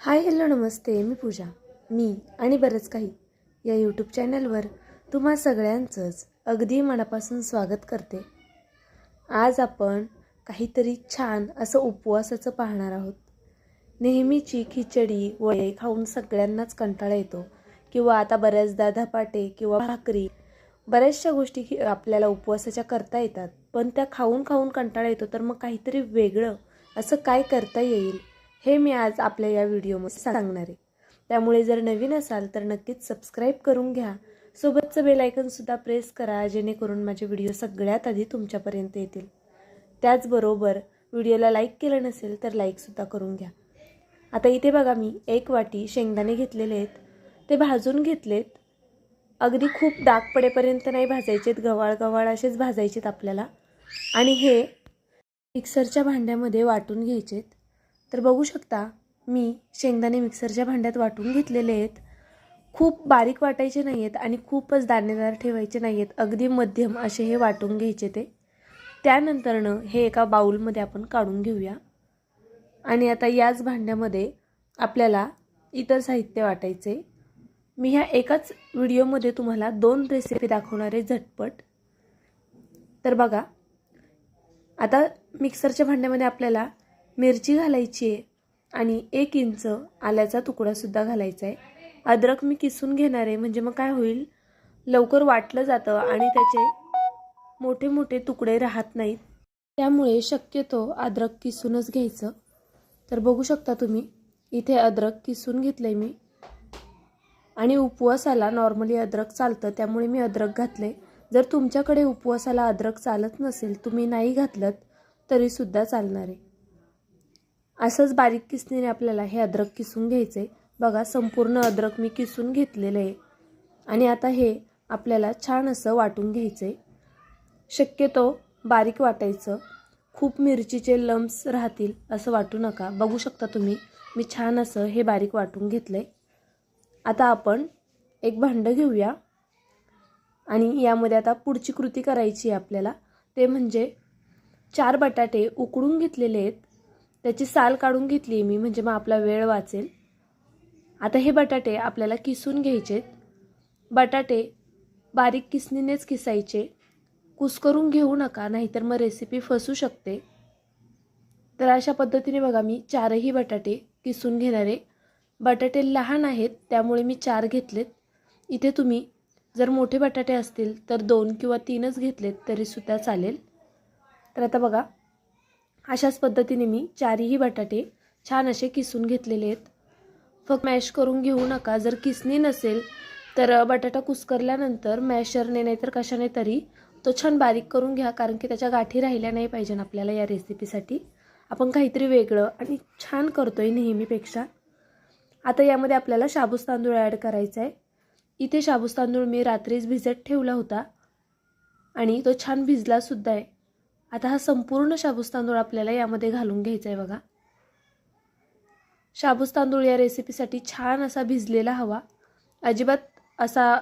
Hi hello नमस्ते, मी पूजा. मी आणि बरंच काही या यूट्यूब चॅनलवर तुम्हा सगळ्यांचंच अगदी मनापासून स्वागत करते. आज आपण काहीतरी छान असं उपवासाचं पाहणार आहोत. नेहमीची खिचडी वडे खाऊन सगळ्यांनाच कंटाळा येतो किंवा आता बऱ्याचदा धपाटे किंवा भाकरी बऱ्याचशा गोष्टी आपल्याला उपवासाच्या करता येतात, पण त्या खाऊन खाऊन कंटाळा येतो. तर मग काहीतरी वेगळं असं काय करता येईल हे मी आज आपल्या या व्हिडिओमध्ये सांगणार आहे. त्यामुळे जर नवीन असाल तर नक्कीच सबस्क्राईब करून घ्या. सोबतचं बेल आयकॉनसुद्धा प्रेस करा, जेणेकरून माझे व्हिडिओ सगळ्यात आधी तुमच्यापर्यंत येतील. त्याचबरोबर व्हिडिओला लाईक केलं नसेल तर लाईकसुद्धा करून घ्या. आता इथे बघा, मी 1 वाटी शेंगदाणे घेतलेले आहेत. ते भाजून घेतलेत. अगदी खूप डाग पडेपर्यंत नाही भाजायचेत, गव्हाळ गव्हाळ असेच भाजायचेत आपल्याला. आणि हे मिक्सरच्या भांड्यामध्ये वाटून घ्यायचेत. तर बघू शकता, मी शेंगदाणे मिक्सरच्या भांड्यात वाटून घेतलेले आहेत. खूप बारीक वाटायचे नाही आहेत आणि खूपच दाणेदार ठेवायचे नाही आहेत, अगदी मध्यम असे हे वाटून घ्यायचे ते. त्यानंतरनं हे एका बाउलमध्ये आपण काढून घेऊया. आणि आता याच भांड्यामध्ये आपल्याला इतर साहित्य वाटायचे. मी ह्या एकाच व्हिडिओमध्ये तुम्हाला 2 रेसिपी दाखवणार आहे झटपट. तर बघा, आता मिक्सरच्या भांड्यामध्ये आपल्याला मिरची घालायची आहे आणि 1 इंच आल्याचा तुकडासुद्धा घालायचा आहे. अद्रक मी किसून घेणार आहे, म्हणजे मग काय होईल, लवकर वाटलं जातं आणि त्याचे मोठे मोठे तुकडे राहत नाहीत. त्यामुळे शक्यतो अद्रक किसूनच घ्यायचं. तर बघू शकता तुम्ही, इथे अद्रक किसून घेतलं आहे मी. आणि उपवासाला नॉर्मली अद्रक चालतं, त्यामुळे मी अद्रक घातले. जर तुमच्याकडे उपवासाला अद्रक चालत नसेल, तुम्ही नाही घातलं तरीसुद्धा चालणार आहे. असंच बारीक किसणीने आपल्याला हे अद्रक किसून घ्यायचं आहे. बघा, संपूर्ण अद्रक मी किसून घेतलेलं आहे. आणि आता हे आपल्याला छान असं वाटून घ्यायचं आहे. शक्यतो बारीक वाटायचं, खूप मिरचीचे लम्स राहतील असं वाटू नका. बघू शकता तुम्ही, मी छान असं हे बारीक वाटून घेतलं आहे. आता आपण एक भांडं घेऊया आणि यामध्ये आता पुढची कृती करायची आहे आपल्याला. ते म्हणजे 4 बटाटे उकडून घेतलेले आहेत. त्याची साल काढून घेतली आहे मी, म्हणजे मग आपला वेळ वाचेल. आता हे बटाटे आपल्याला किसून घ्यायचेत. बटाटे बारीक किसणीनेच किसायचे, कुस्करून घेऊ नका, नाहीतर मग रेसिपी फसू शकते. तर अशा पद्धतीने बघा, मी 4ही बटाटे किसून घेणार आहे. बटाटे लहान आहेत त्यामुळे मी 4 घेतलेत. इथे तुम्ही जर मोठे बटाटे असतील तर 2 किंवा 3च घेतलेत तरीसुद्धा चालेल. तर आता बघा, अशाच पद्धतीने मी 4ही बटाटे छान असे किसून घेतलेले आहेत. फक्त मॅश करून घेऊ नका. जर किसणी नसेल तर बटाटा कुस्करल्यानंतर मॅशरने नाहीतर कशाने तरी तो छान बारीक करून घ्या, कारण की त्याच्या गाठी राहिल्या नाही पाहिजे आपल्याला या रेसिपीसाठी. आपण काहीतरी वेगळं आणि छान करतोय नेहमीपेक्षा. आता यामध्ये आपल्याला शाबूस तांदूळ ॲड करायचा आहे. इथे शाबूस तांदूळ मी रात्रीच भिजत ठेवला होता आणि तो छान भिजलासुद्धा आहे. आता हा संपूर्ण शाबूस तांदूळ आपल्याला यामध्ये घालून घ्यायचा आहे. बघा, शाबूस तांदूळ या रेसिपीसाठी छान असा भिजलेला हवा, अजिबात असा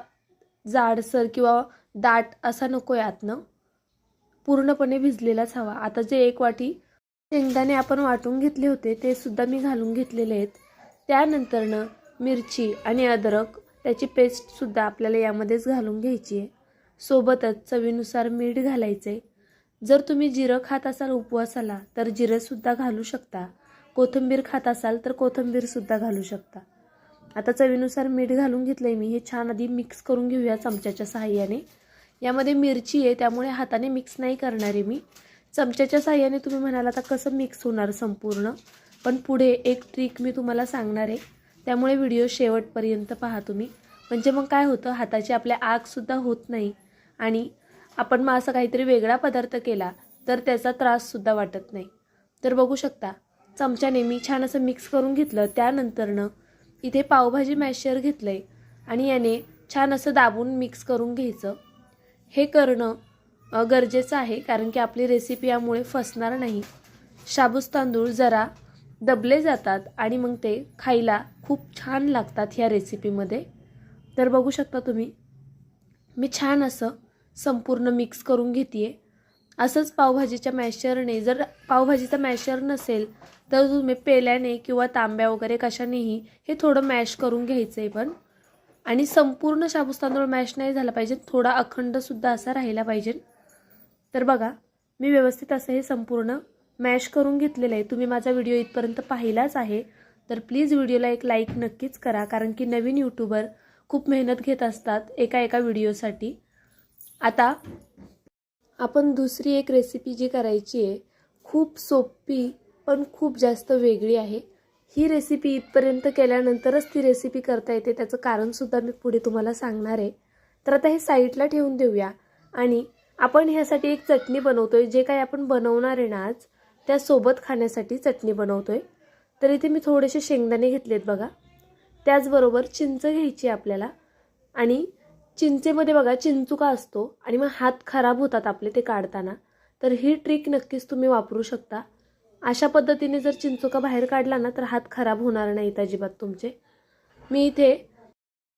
जाडसर किंवा दाट असा नको आहे, आतनं पूर्णपणे भिजलेलाच हवा. आता जे 1 वाटी शेंगदाणे आपण वाटून घेतले होते ते सुद्धा मी घालून घेतलेले आहेत. त्यानंतरनं मिरची आणि अद्रक त्याची पेस्टसुद्धा आपल्याला यामध्येच घालून घ्यायची आहे. सोबतच चवीनुसार मीठ घालायचं आहे. जर तुम्ही जिरं खात असाल उपवासाला तर जिरंसुद्धा घालू शकता. कोथिंबीर खात असाल तर कोथिंबीरसुद्धा घालू शकता. आता चवीनुसार मीठ घालून घेतलं आहे मी. हे छान आधी मिक्स करून घेऊया चमच्याच्या साहाय्याने. यामध्ये मिरची आहे त्यामुळे हाताने मिक्स नाही करणार आहे मी, चमच्याच्या साहाय्याने. तुम्ही म्हणाल आता कसं मिक्स होणार संपूर्ण, पण पुढे एक ट्रिक मी तुम्हाला सांगणार आहे, त्यामुळे व्हिडिओ शेवटपर्यंत पहा तुम्ही. म्हणजे मग काय होतं, हाताची आपल्या आगसुद्धा होत नाही आणि आपण मग असं काहीतरी वेगळा पदार्थ केला तर त्याचा त्राससुद्धा वाटत नाही. तर बघू शकता, चमच्याने मी छान असं मिक्स करून घेतलं. त्यानंतरनं इथे पावभाजी मॅशर घेतलं आहे आणि याने छान असं दाबून मिक्स करून घ्यायचं. हे करणं गरजेचं आहे, कारण की आपली रेसिपी यामुळे फसणार नाही. शाबूस तांदूळ जरा दबले जातात आणि मग ते खायला खूप छान लागतात ह्या रेसिपीमध्ये. तर बघू शकता तुम्ही, मी छान असं संपूर्ण मिक्स करून घेते आहे. असंच पावभाजीच्या मॅशरने, जर पावभाजीचा मॅशर नसेल तर तुम्ही पेल्याने किंवा तांब्या वगैरे कशानेही हे थोडं मॅश करून घ्यायचं आहे. पण आणि संपूर्ण शाबूस तांदूळ मॅश नाही झाला पाहिजे, थोडा अखंडसुद्धा असा राहिला पाहिजे. तर बघा मी व्यवस्थित असं हे संपूर्ण मॅश करून घेतलेलं आहे. तुम्ही माझा व्हिडिओ इथपर्यंत पाहिलाच आहे तर प्लीज व्हिडिओला एक लाईक नक्कीच करा, कारण की नवीन यूट्यूबर खूप मेहनत घेत असतात एका व्हिडिओसाठी. आता आपण दुसरी एक रेसिपी जी करायची आहे, खूप सोपी पण खूप जास्त वेगळी आहे. ही रेसिपी इथपर्यंत केल्यानंतरच ती रेसिपी करता येते, त्याचं कारणसुद्धा मी पुढे तुम्हाला सांगणार आहे. तर आता हे साईडला ठेवून देऊया आणि आपण ह्यासाठी एक चटणी बनवतोय. जे काही आपण बनवणार आहे ना आज, त्यासोबत खाण्यासाठी चटणी बनवतोय. तर इथे मी थोडेसे शेंगदाणे घेतलेत बघा. त्याचबरोबर चिंच घ्यायची आपल्याला आणि चिंचेमध्ये बघा चिंचुका असतो आणि मग हात खराब होतात आपले ते काढताना. तर ही ट्रिक नक्कीच तुम्ही वापरू शकता. अशा पद्धतीने जर चिंचुका बाहेर काढला ना तर हात खराब होणार नाहीत अजिबात तुमचे. मी इथे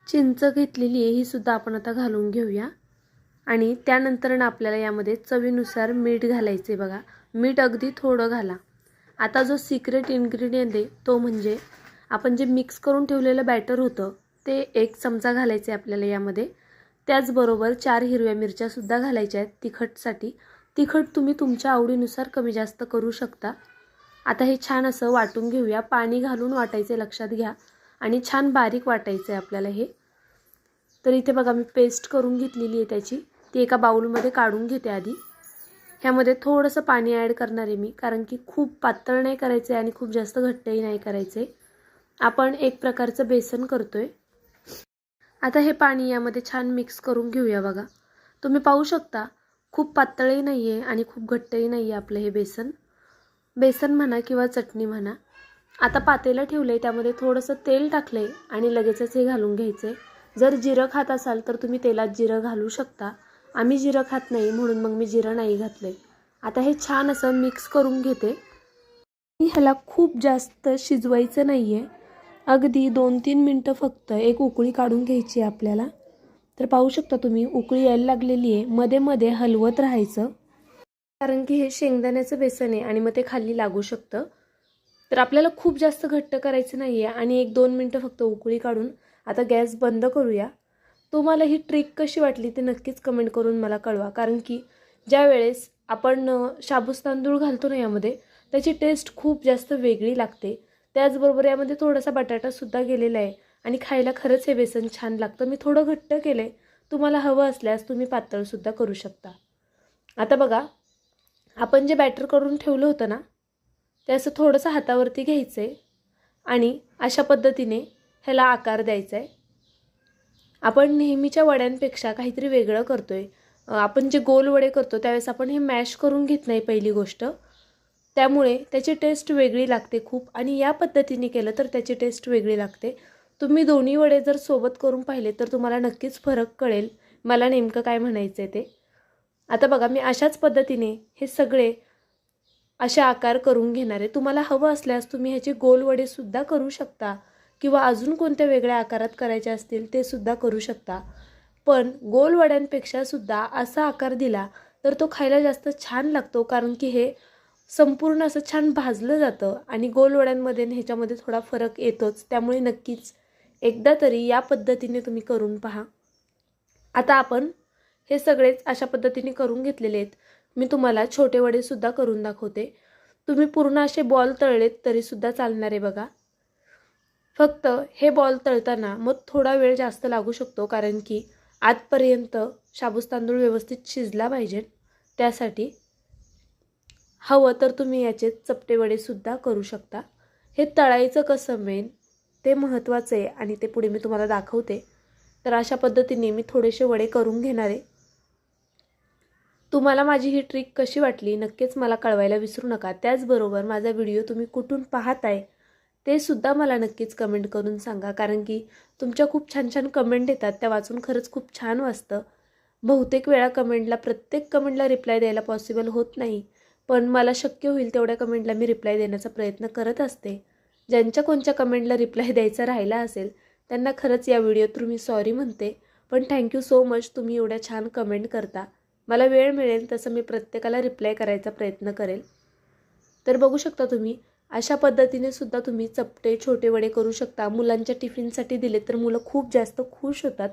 चिंच घेतलेली आहे, ही सुद्धा आपण आता घालून घेऊया. आणि त्यानंतर ना आपल्याला यामध्ये चवीनुसार मीठ घालायचे बघा. मीठ अगदी थोडं घाला. आता जो सिक्रेट इन्ग्रेडियंट आहे तो म्हणजे आपण जे मिक्स करून ठेवलेलं बॅटर होतं ते 1 चमचा घालायचे आपल्याला यामध्ये. त्याचबरोबर 4 हिरव्या मिरच्यासुद्धा घालायच्या आहेत तिखटसाठी. तिखट तुम्ही तुमच्या आवडीनुसार कमी जास्त करू शकता. आता हे छान असं वाटून घेऊया. पाणी घालून वाटायचे लक्षात घ्या आणि छान बारीक वाटायचं आहे आपल्याला हे. तर इथे बघा मी पेस्ट करून घेतलेली आहे त्याची, ती एका बाउलमध्ये काढून घेते आधी. ह्यामध्ये थोडंसं पाणी ॲड करणार आहे मी, कारण की खूप पातळ नाही करायचं आहे आणि खूप जास्त घट्टही नाही करायचं आहे. आपण एक प्रकारचं बेसन करतोय. आता हे पाणी यामध्ये छान मिक्स करून घेऊया बघा. तुम्ही पाहू शकता खूप पातळही नाही आहे आणि खूप घट्टही नाही आहे आपलं हे बेसन म्हणा किंवा चटणी म्हणा. आता पातेलं ठेवलं आहे, त्यामध्ये थोडंसं तेल टाकलं आहे आणि लगेचच हे घालून घ्यायचं आहे. जर जिरं खात असाल तर तुम्ही तेलात जिरं घालू शकता. आम्ही जिरं खात नाही म्हणून मग मी जिरं नाही घातलं आहे. आता हे छान असं मिक्स करून घेते. ह्याला खूप जास्त शिजवायचं नाही आहे, अगदी 2-3 मिनटं फक्त एक उकळी काढून घ्यायची आहे आपल्याला. तर पाहू शकता तुम्ही उकळी यायला लागलेली आहे. मध्ये मध्ये हलवत राहायचं, कारण की हे शेंगदाण्याचं बेसन आहे आणि मग ते खाली लागू शकतं. तर आपल्याला खूप जास्त घट्ट करायचं नाही आहे आणि 1-2 मिनटं फक्त उकळी काढून आता गॅस बंद करूया. तुम्हाला ही ट्रिक कशी वाटली ते नक्कीच कमेंट करून मला कळवा, कारण की ज्या वेळेस आपण शाबूस तांदूळ घालतो ना यामध्ये, त्याची टेस्ट खूप जास्त वेगळी लागते. त्याचबरोबर यामध्ये थोडासा बटाटासुद्धा गेलेला आहे आणि खायला खरंच हे बेसन छान लागतं. मी थोडं घट्ट केलं आहे, तुम्हाला हवं असल्यास तुम्ही पातळसुद्धा करू शकता. आता बघा आपण जे बॅटर करून ठेवलं होतं ना, ते असं थोडंसं हातावरती घ्यायचं आहे आणि अशा पद्धतीने ह्याला आकार द्यायचा आहे. आपण नेहमीच्या वड्यांपेक्षा काहीतरी वेगळं करतोय. आपण जे गोल वडे करतो त्यावेळेस आपण हे मॅश करून घेत नाही पहिली गोष्ट, त्यामुळे त्याची टेस्ट वेगळी लागते खूप. आणि या पद्धतीने केलं तर त्याची टेस्ट वेगळी लागते. तुम्ही दोन्ही वडे जर सोबत करून पाहिले तर तुम्हाला नक्कीच फरक कळेल मला नेमकं काय म्हणायचं आहे ते. आता बघा मी अशाच पद्धतीने हे सगळे असे आकार करून घेणार आहे. तुम्हाला हवं असल्यास तुम्ही ह्याचे गोल वडेसुद्धा करू शकता किंवा अजून कोणत्या वेगळ्या आकारात करायचे असतील ते सुद्धा करू शकता. पण गोल वड्यांपेक्षा सुद्धा असा आकार दिला तर तो खायला जास्त छान लागतो, कारण की हे संपूर्ण असं छान भाजलं जातं आणि गोल वड्यांमध्ये ह्याच्यामध्ये थोडा फरक येतोच. त्यामुळे नक्कीच एकदा तरी या पद्धतीने तुम्ही करून पहा. आता आपण हे सगळेच अशा पद्धतीने करून घेतलेले आहेत. मी तुम्हाला छोटे वडेसुद्धा करून दाखवते. तुम्ही पूर्ण असे बॉल तळलेत तरीसुद्धा चालणार आहे बघा. फक्त हे बॉल तळताना मग थोडा वेळ जास्त लागू शकतो, कारण की आतपर्यंत शाबूस तांदूळ व्यवस्थित शिजला पाहिजे. त्यासाठी हवं तर तुम्ही याचे चपटे वडेसुद्धा करू शकता. हे तळायचं कसं मेन ते महत्त्वाचं आहे आणि ते पुढे मी तुम्हाला दाखवते. तर अशा पद्धतीने मी थोडेसे वडे करून घेणार आहे. तुम्हाला माझी ही ट्रिक कशी वाटली नक्कीच मला कळवायला विसरू नका. त्याचबरोबर माझा व्हिडिओ तुम्ही कुठून पाहताय ते सुद्धा मला नक्कीच कमेंट करून सांगा, कारण की तुमच्या खूप छान छान कमेंट येतात, त्या वाचून खरंच खूप छान वाटतं. बहुतेक वेळा प्रत्येक कमेंटला रिप्लाय द्यायला पॉसिबल होत नाही, पण मला शक्य होईल तेवढ्या कमेंटला मी रिप्लाय देण्याचा प्रयत्न करत असते. ज्यांच्या कोणत्या कमेंटला रिप्लाय द्यायचा राहिला असेल त्यांना खरंच या व्हिडिओ थ्रू मी सॉरी म्हणते. पण थँक्यू सो मच, तुम्ही एवढ्या छान कमेंट करता. मला वेळ मिळेल तसं मी प्रत्येकाला रिप्लाय करायचा प्रयत्न करेल. तर बघू शकता तुम्ही, अशा पद्धतीने सुद्धा तुम्ही चपटे छोटे वडे करू शकता. मुलांच्या टिफिनसाठी दिले तर मुलं खूप जास्त खुश होतात.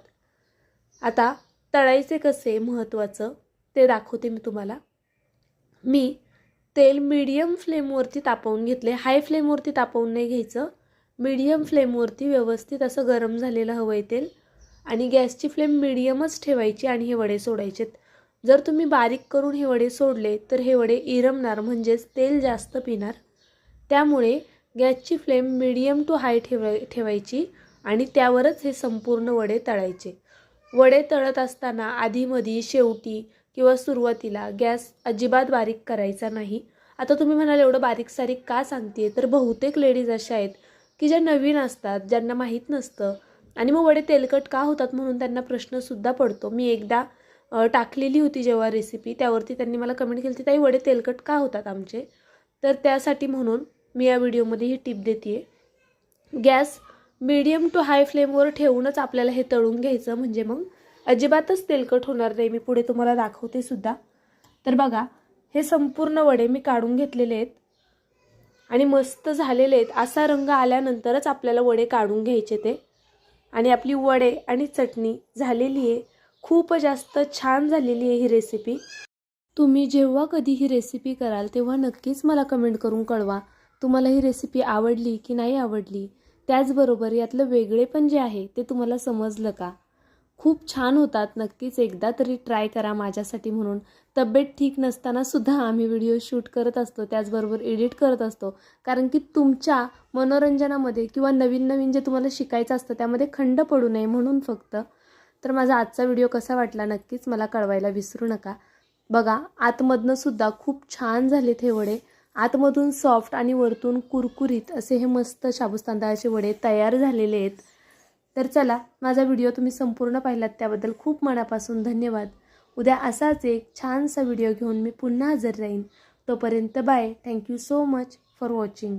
आता तळायचे कसे महत्त्वाचं ते दाखवते मी तुम्हाला. मी तेल मीडियम फ्लेमवरती तापवून घेतले. हाय फ्लेमवरती तापवून नाही घ्यायचं, मीडियम फ्लेमवरती व्यवस्थित असं गरम झालेलं हवं आहे तेल. आणि गॅसची फ्लेम मीडियमच ठेवायची आणि हे वडे सोडायचेत. जर तुम्ही बारीक करून हे वडे सोडले तर हे वडे इरमणार, म्हणजेच तेल जास्त पिणार. त्यामुळे गॅसची फ्लेम मीडियम टू हाय ठेवायची आणि त्यावरच हे संपूर्ण वडे तळायचे. वडे तळत असताना आधीमधी, शेवटी किंवा सुरुवातीला गॅस अजिबात बारीक करायचा नाही. आता तुम्ही म्हणाल एवढं बारीक सारीक का सांगते, तर बहुतेक लेडीज अशा आहेत की ज्या नवीन असतात, ज्यांना माहीत नसतं आणि मग वडे तेलकट का होतात म्हणून त्यांना प्रश्नसुद्धा पडतो. मी एकदा टाकलेली होती जेव्हा रेसिपी, त्यावरती त्यांनी मला कमेंट केली होती, ताई वडे तेलकट का होतात आमचे. तर त्यासाठी म्हणून मी या व्हिडिओमध्ये ही टिप देते आहे. गॅस मीडियम टू हाय फ्लेमवर ठेवूनच आपल्याला हे तळून घ्यायचं, म्हणजे मग अजिबातच तेलकट होणार नाही. मी पुढे तुम्हाला दाखवते सुद्धा. तर बघा, हे संपूर्ण वडे मी काढून घेतलेले आहेत आणि मस्त झालेले आहेत. असा रंग आल्यानंतरच आपल्याला वडे काढून घ्यायचे ते. आणि आपली वडे आणि चटणी झालेली आहे. खूप जास्त छान झालेली आहे ही रेसिपी. तुम्ही जेव्हा कधी ही रेसिपी कराल तेव्हा नक्कीच मला कमेंट करून कळवा, तुम्हाला ही रेसिपी आवडली की नाही आवडली. त्याचबरोबर यातलं वेगळेपण जे आहे ते तुम्हाला समजलं का. खूप छान होतात. नक्कीच एकदा तरी ट्राय करा माझ्यासाठी म्हणून. तब्येत ठीक नसताना सुद्धा आम्ही व्हिडिओ शूट करत असतो, त्याचबरोबर एडिट करत असतो, कारण की तुमच्या मनोरंजनामध्ये किंवा नवीन नवीन जे तुम्हाला शिकायचं असतं त्यामध्ये खंड पडू नये म्हणून फक्त. तर माझा आजचा व्हिडिओ कसा वाटला नक्कीच मला कळवायला विसरू नका. बघा, आतमधनं सुद्धा खूप छान झालेत हे वडे. आतमधून सॉफ्ट आणि वरतून कुरकुरीत असे हे मस्त शाबूत तांदळाचे वडे तयार झालेले आहेत. तर चला, माझा व्हिडिओ तुम्ही संपूर्ण पाहिलात त्याबद्दल खूप मनापासून धन्यवाद. उद्या असाच एक छानसा व्हिडिओ घेऊन मी पुन्हा हजर राहीन. तोपर्यंत bye. Thank you so much for watching.